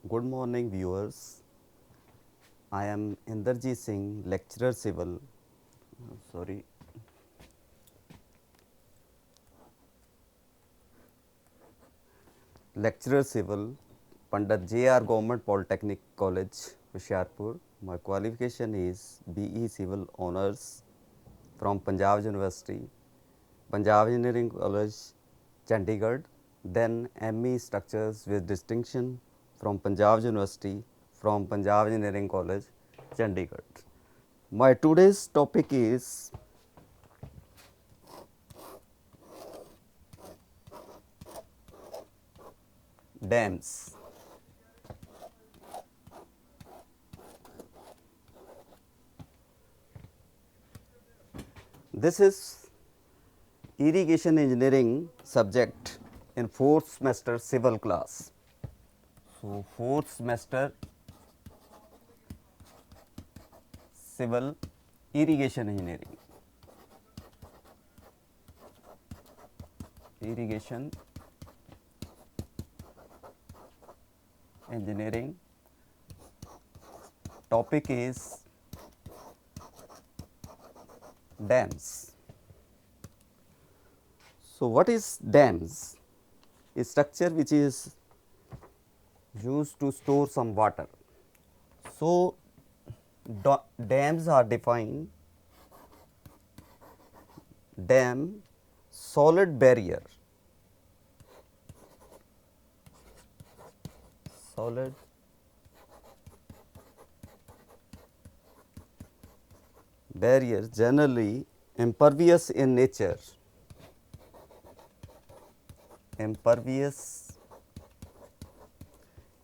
Good morning, viewers. I am Inderjeet Singh, lecturer civil. Sorry, lecturer civil, Pandit J.R. Government Polytechnic College, Hoshiarpur. My qualification is BE Civil Honours from Punjab University, Punjab Engineering College, Chandigarh. Then ME Structures with distinction from Punjab University, from Punjab Engineering College, Chandigarh. My today's topic is dams. This is irrigation engineering subject in fourth semester civil class. So, fourth semester civil irrigation engineering. Irrigation engineering topic is dams. So, what is dams? A structure which is used to store some water. So, dams are defined dam solid barrier, solid barrier generally impervious in nature, impervious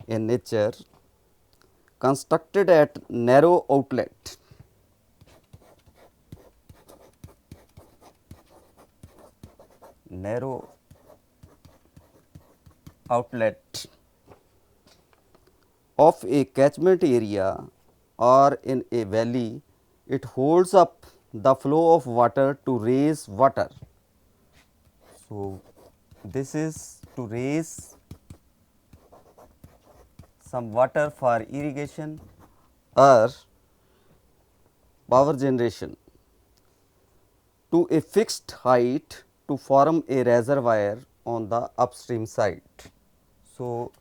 in nature, constructed at narrow outlet, narrow outlet of a catchment area or in a valley. It holds up the flow of water to raise water. So, this is to raise some water for irrigation or power generation to a fixed height to form a reservoir on the upstream side. So,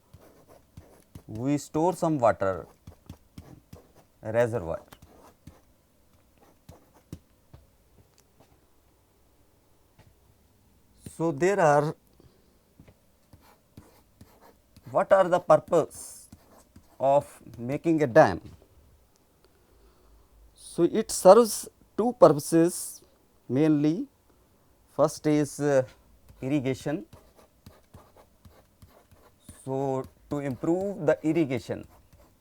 we store some water reservoir. So, there are what are the purpose of making a dam? So, it serves two purposes mainly. First is irrigation. So, to improve the irrigation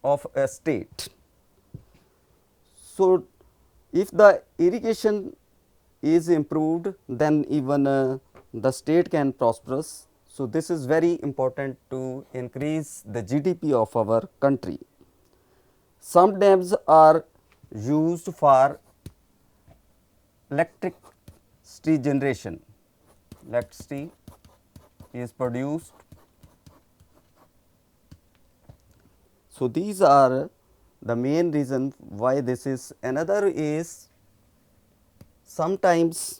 of a state. So, if the irrigation is improved, then even the state can prosperous. So, this is very important to increase the GDP of our country. Some dams are used for electricity generation. Electricity is produced. So, these are the main reason why this is. Another is sometimes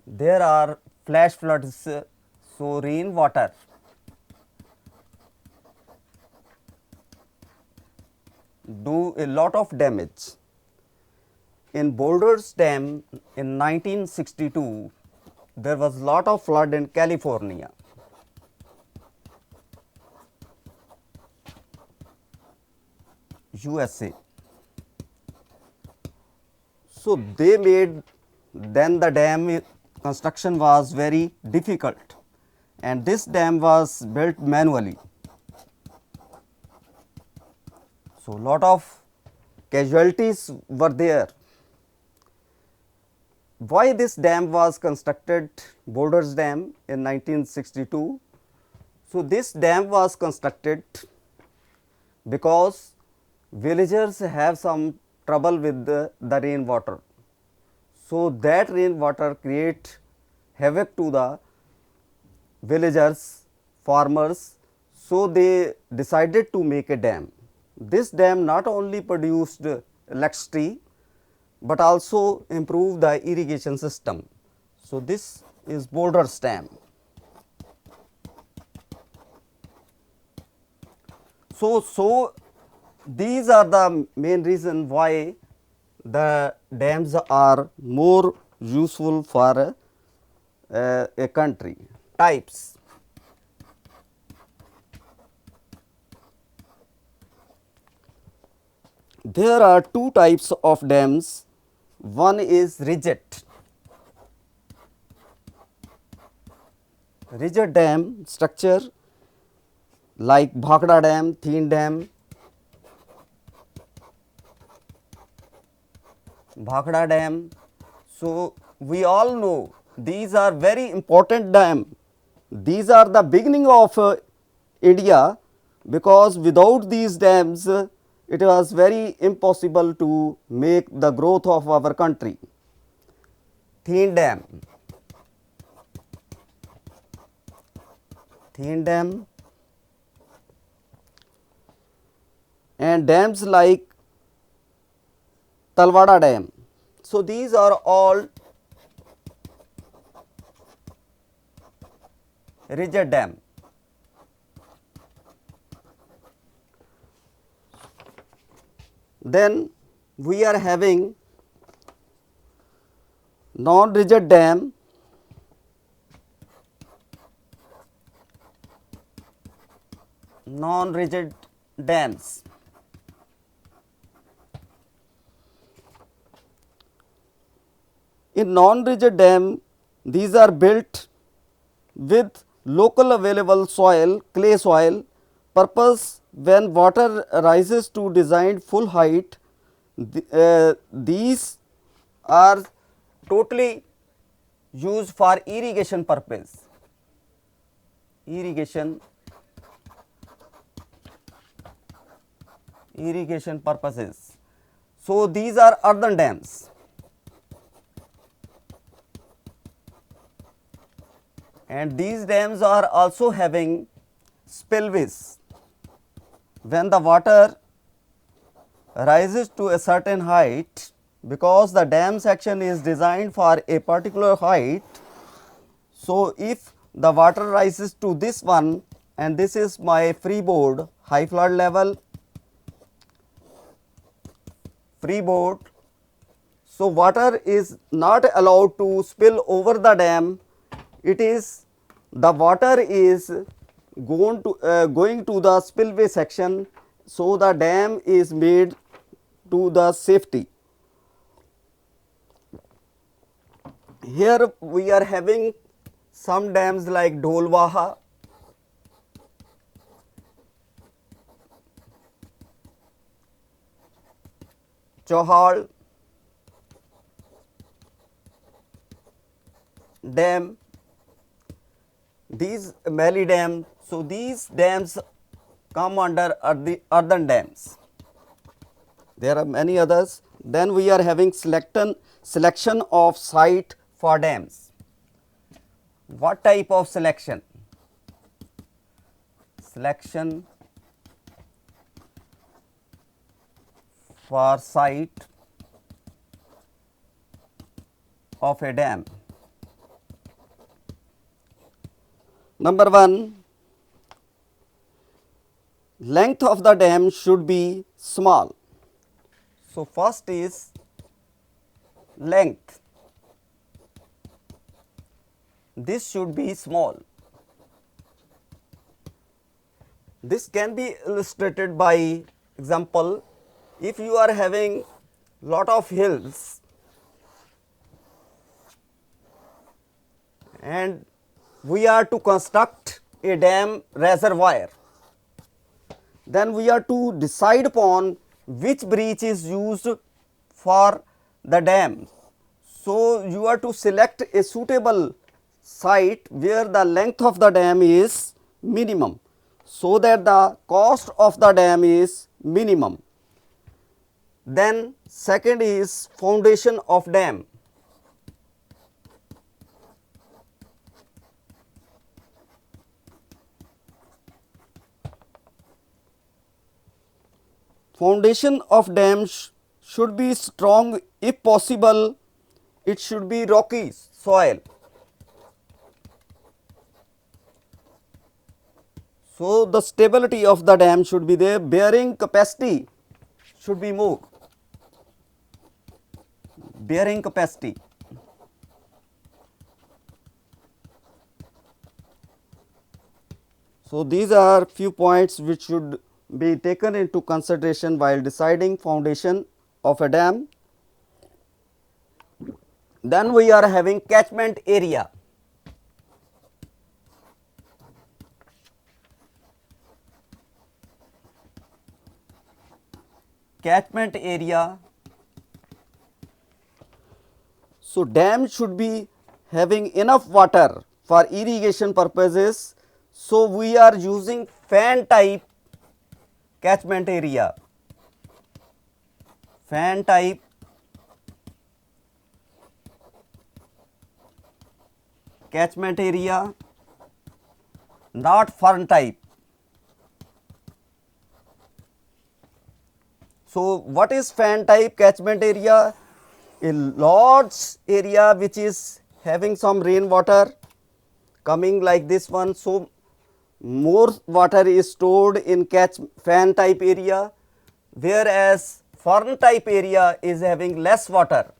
there are flash floods. So, rain water do a lot of damage. In Boulders Dam in 1962, there was lot of flood in California. USA. So, they made, then the dam construction was very difficult and this dam was built manually. So, lot of casualties were there. Why this dam was constructed, Boulders Dam in 1962? So, this dam was constructed because villagers have some trouble with the rainwater. So, that rainwater create havoc to the villagers, farmers. So, they decided to make a dam. This dam not only produced electricity, but also improved the irrigation system. So, this is Boulder's dam. So these are the main reason why the dams are more useful for a country. Types. There are two types of dams. One is rigid. Rigid dam structure like Bhakra Dam, Thin Dam, Bhakra Dam. So, we all know these are very important dam. These are the beginning of India, because without these dams it was very impossible to make the growth of our country. Thin Dam, Thin Dam, and dams like Talwada Dam. So, these are all rigid dam. Then we are having non-rigid dam, non-rigid dams. In non-rigid dam, these are built with local available soil, clay soil. Purpose: when water rises to designed full height, these are totally used for irrigation purpose. Irrigation purposes. So, these are earthen dams. And these dams are also having spillways. When the water rises to a certain height, because the dam section is designed for a particular height. So, if the water rises to this one, and this is my freeboard high flood level, freeboard. So, water is not allowed to spill over the dam. It is the water is going to the spillway section. So, the dam is made to the safety. Here we are having some dams like Dholwaha, Chauhal dam, these Mali dam. So, these dams come under earthen dams. There are many others. Then we are having selection of site for dams. What type of selection? Selection for site of a dam. Number 1, length of the dam should be small. So, first is length. This should be small. This can be illustrated by example. If you are having lot of hills and we are to construct a dam reservoir, then we are to decide upon which breach is used for the dam. So, you are to select a suitable site where the length of the dam is minimum, so that the cost of the dam is minimum. Then second is foundation of dam. foundation of dam should be strong, if possible it should be rocky soil. So, the stability of the dam should be there, bearing capacity should be more, bearing capacity. So, these are few points which should be taken into consideration while deciding foundation of a dam. Then we are having catchment area. Catchment area. So, dam should be having enough water for irrigation purposes. So, we are using fan type catchment area, fan type catchment area, not fern type. So, what is fan type catchment area? A large area which is having some rainwater coming like this one. So, more water is stored in fan type area, whereas fern type area is having less water.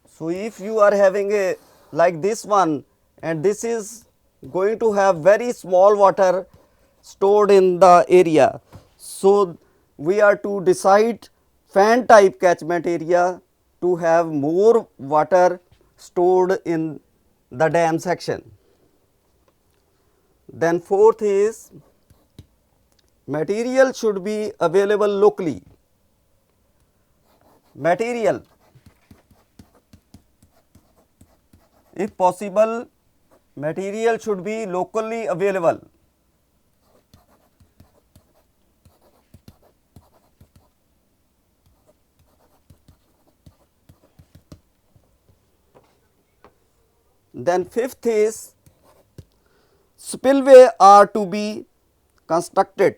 So, if you are having a like this one, and this is going to have very small water stored in the area. So, we are to decide fan type catchment area to have more water stored in the dam section. Then fourth is material should be available locally. Material, if possible, material should be locally available. Then fifth is spillway are to be constructed.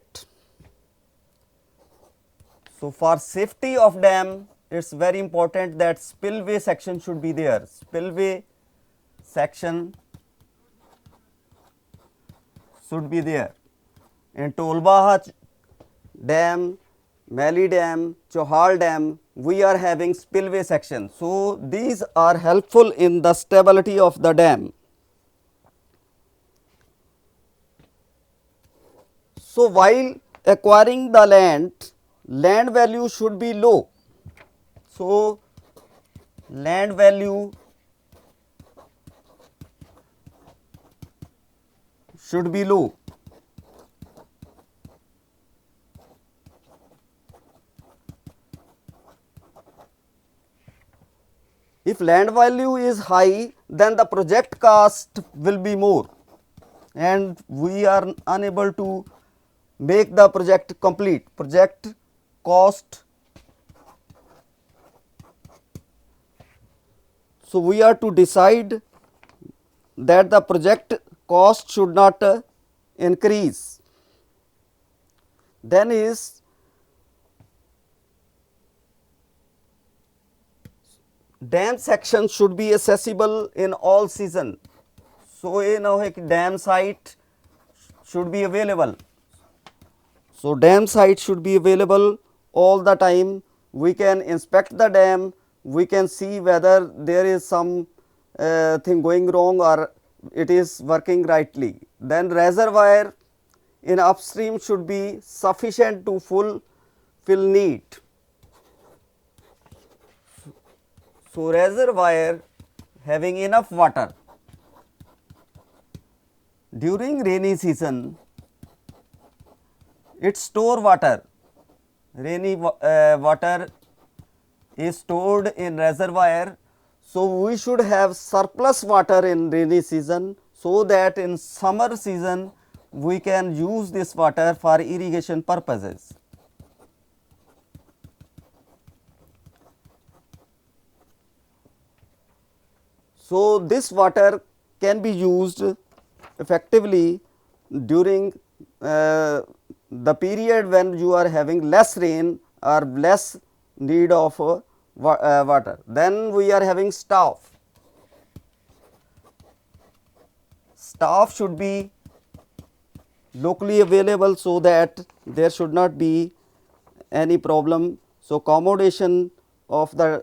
So, for safety of dam, it is very important that spillway section should be there. Spillway section should be there. In Tolbaha dam, Mali dam, Chohal dam, we are having spillway section. So, these are helpful in the stability of the dam. So, while acquiring the land value should be low. So, land value should be low. If land value is high, then the project cost will be more, and we are unable to make the project complete. Project cost. So, we are to decide that the project cost should not increase. Then is dam section should be accessible in all season. So, a dam site should be available. So, dam site should be available all the time. We can inspect the dam, we can see whether there is some thing going wrong or it is working rightly. Then reservoir in upstream should be sufficient to fulfill need. So, reservoir having enough water. During rainy season, it store water. Rainy water is stored in reservoir. So, we should have surplus water in rainy season, so that in summer season we can use this water for irrigation purposes. So, this water can be used effectively during the period when you are having less rain or less need of water. Then we are having staff. Staff should be locally available, so that there should not be any problem. So, accommodation of the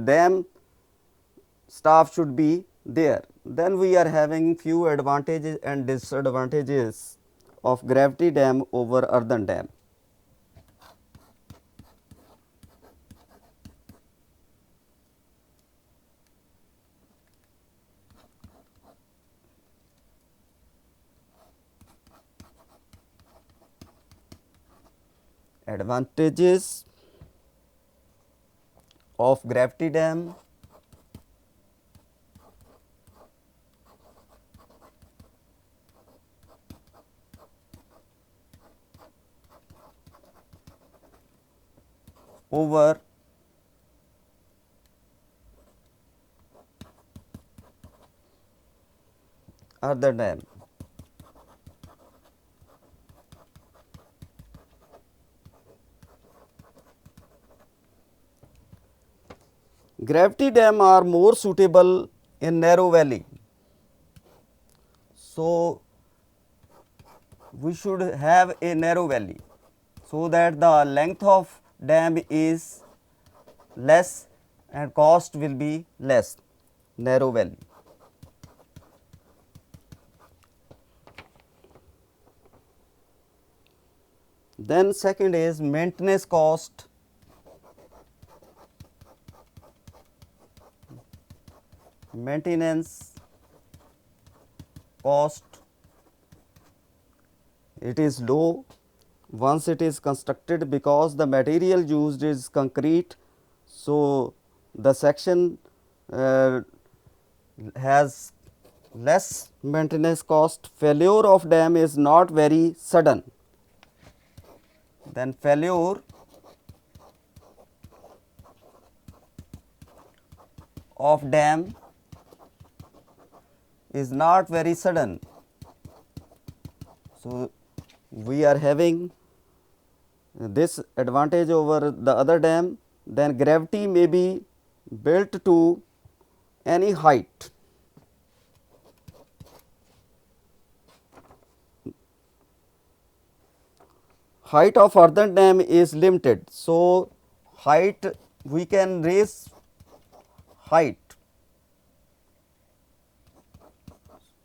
dam staff should be there. Then we are having few advantages and disadvantages of gravity dam over earthen dam. Advantages of gravity dam: over earthen dam. Gravity dam are more suitable in narrow valley. So, we should have a narrow valley, so that the length of dam is less and cost will be less. Narrow valley. Then second is maintenance cost. Maintenance cost, it is low once it is constructed, because the material used is concrete. So, the section has less maintenance cost. Failure of dam is not very sudden. Then failure of dam is not very sudden. So, we are having this advantage over the other dam. Then gravity may be built to any height. Height of earthen dam is limited. So, height we can raise height.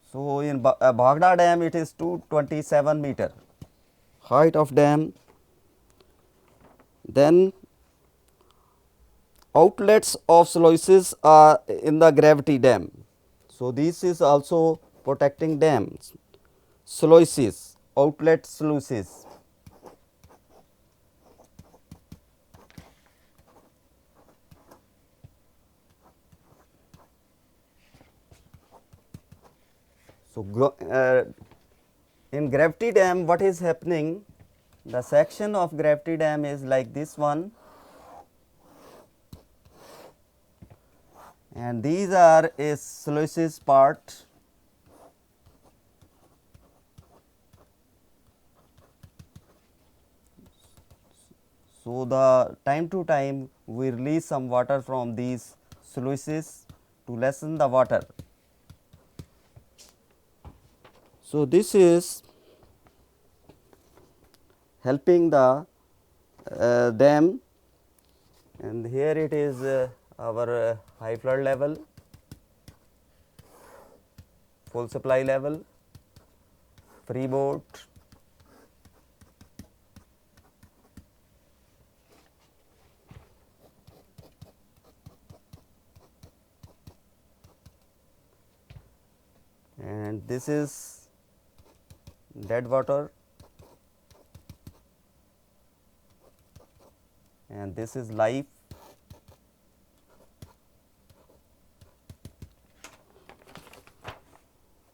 So, in Bhagda dam it is 227 meter height of dam. Then outlets of sluices are in the gravity dam. So, this is also protecting dams. Sluices, outlet sluices. So, in gravity dam what is happening, the section of gravity dam is like this one, and these are a sluices part. So, the time to time we release some water from these sluices to lessen the water. So, this is helping the dam, and here it is our high flood level, full supply level, freeboard, and this is dead water, and this is life.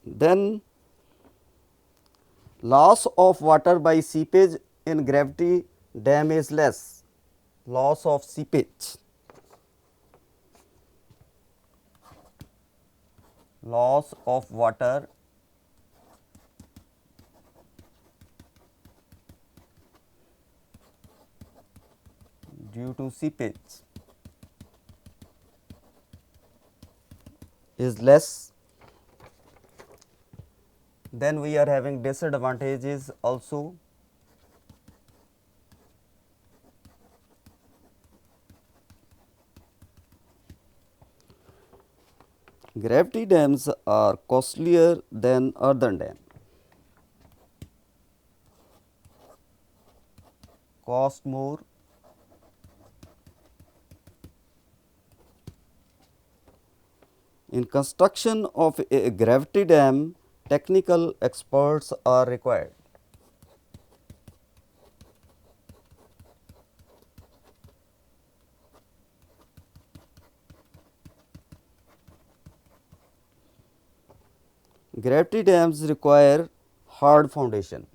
Then loss of water by seepage in gravity dam is less. Loss of seepage. loss of water due to seepage is less. Then we are having disadvantages also. Gravity dams are costlier than earthen dam. Cost more. In construction of a gravity dam, technical experts are required. Gravity dams require hard foundation.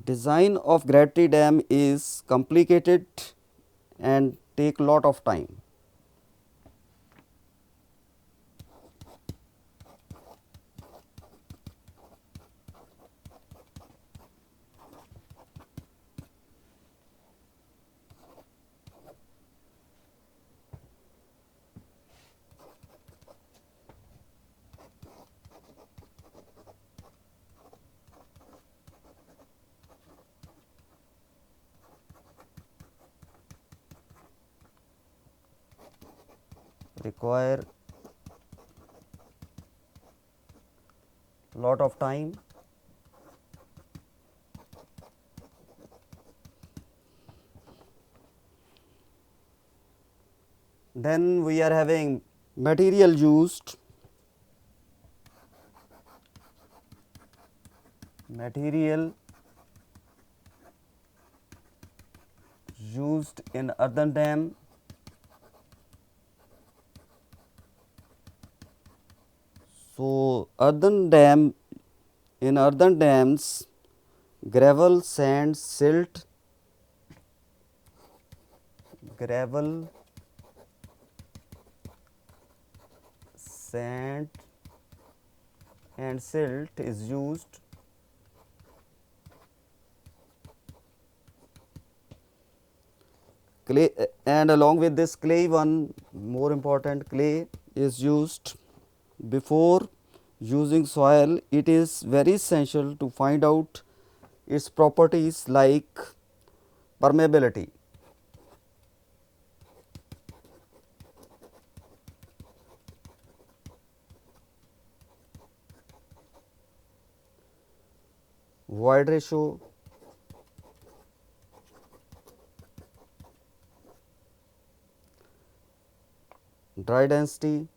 Design of gravity dam is complicated and take lot of time. Require lot of time. Then we are having material used. Material used in earthen dam. So, in earthen dams, gravel, sand, silt, gravel, sand and silt is used. Clay, and along with this clay, one more important clay is used. Before using soil, it is very essential to find out its properties like permeability, void ratio, dry density,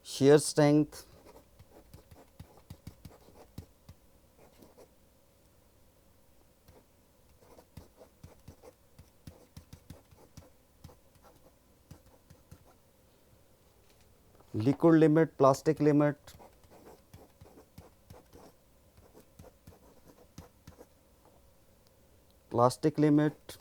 shear strength, liquid limit, plastic limit, plastic limit,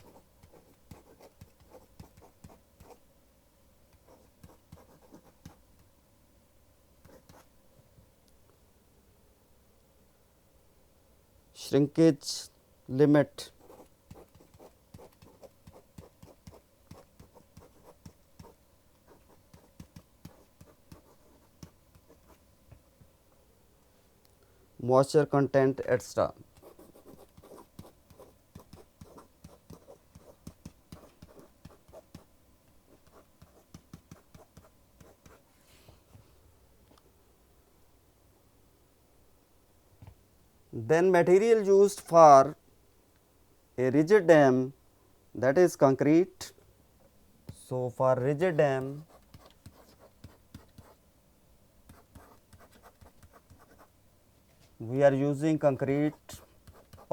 shrinkage limit, moisture content, etc. Then material used for a rigid dam, that is concrete. So, for rigid dam, we are using concrete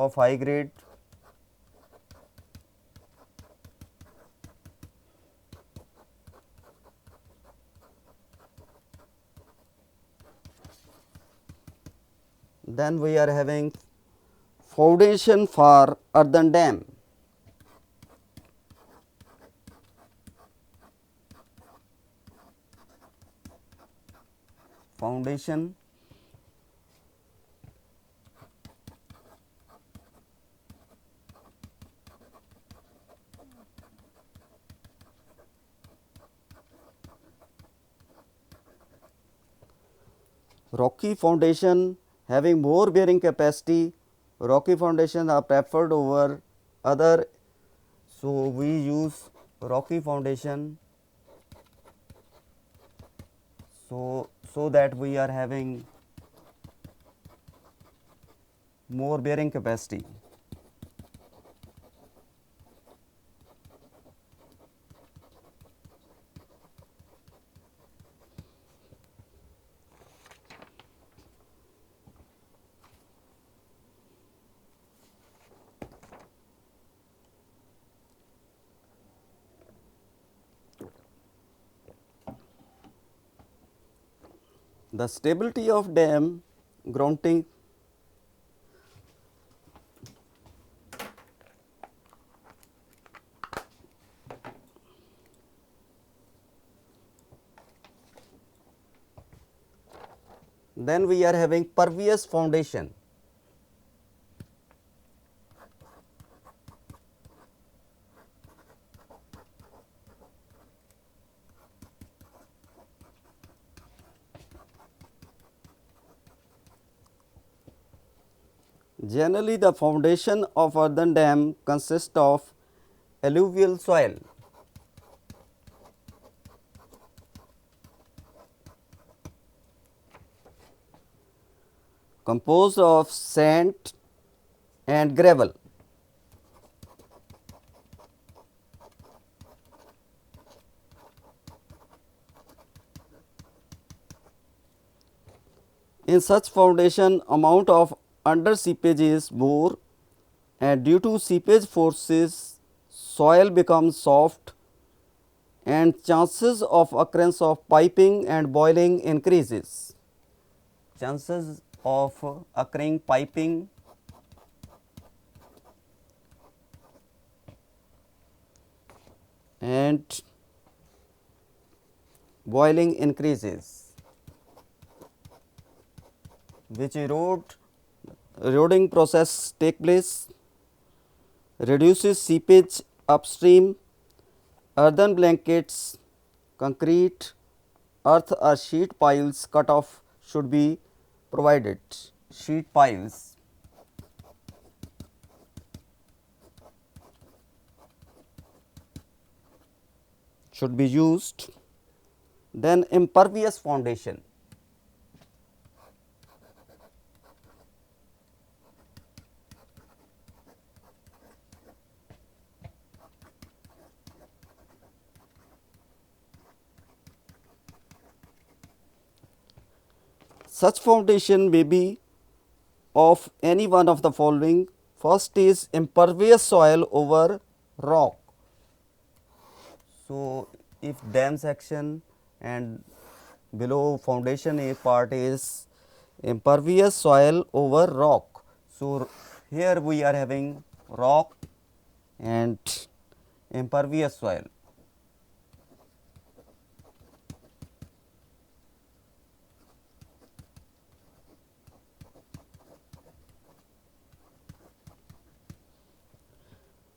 of high grade then we are having foundation for earthen dam. Foundation rocky foundation having more bearing capacity, rocky foundations are preferred over other. So, we use rocky foundation so that we are having more bearing capacity. The stability of dam grouting then we are having pervious foundation. Generally, the foundation of earthen dam consists of alluvial soil composed of sand and gravel. In such foundation, amount of under seepage is more, and due to seepage forces soil becomes soft and chances of occurrence of piping and boiling increases. Chances of occurring piping and boiling increases, which eroding process take place, reduces seepage upstream, earthen blankets, concrete, earth or sheet piles cut off should be provided. Sheet piles should be used. Then impervious foundation. Such foundation may be of any one of the following. First is impervious soil over rock. So, if dam section and below foundation a part is impervious soil over rock. So, here we are having rock and impervious soil.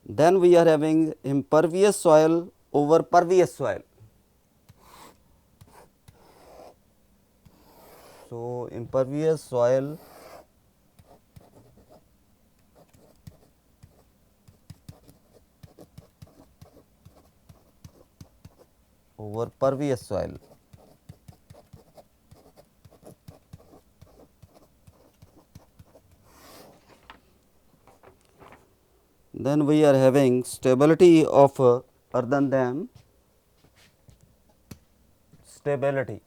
Then we are having impervious soil over pervious soil. So, impervious soil over pervious soil. Then we are having stability of earthen dam, stability.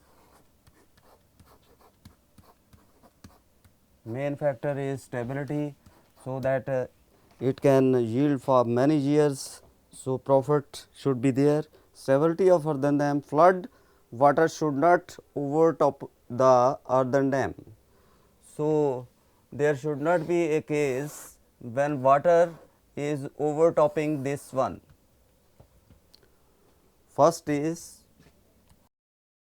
Main factor is stability. so that it can yield for many years. So, profit should be there. Stability of earthen dam, flood water should not overtop the earthen dam. So, there should not be a case when water is overtopping this one. First is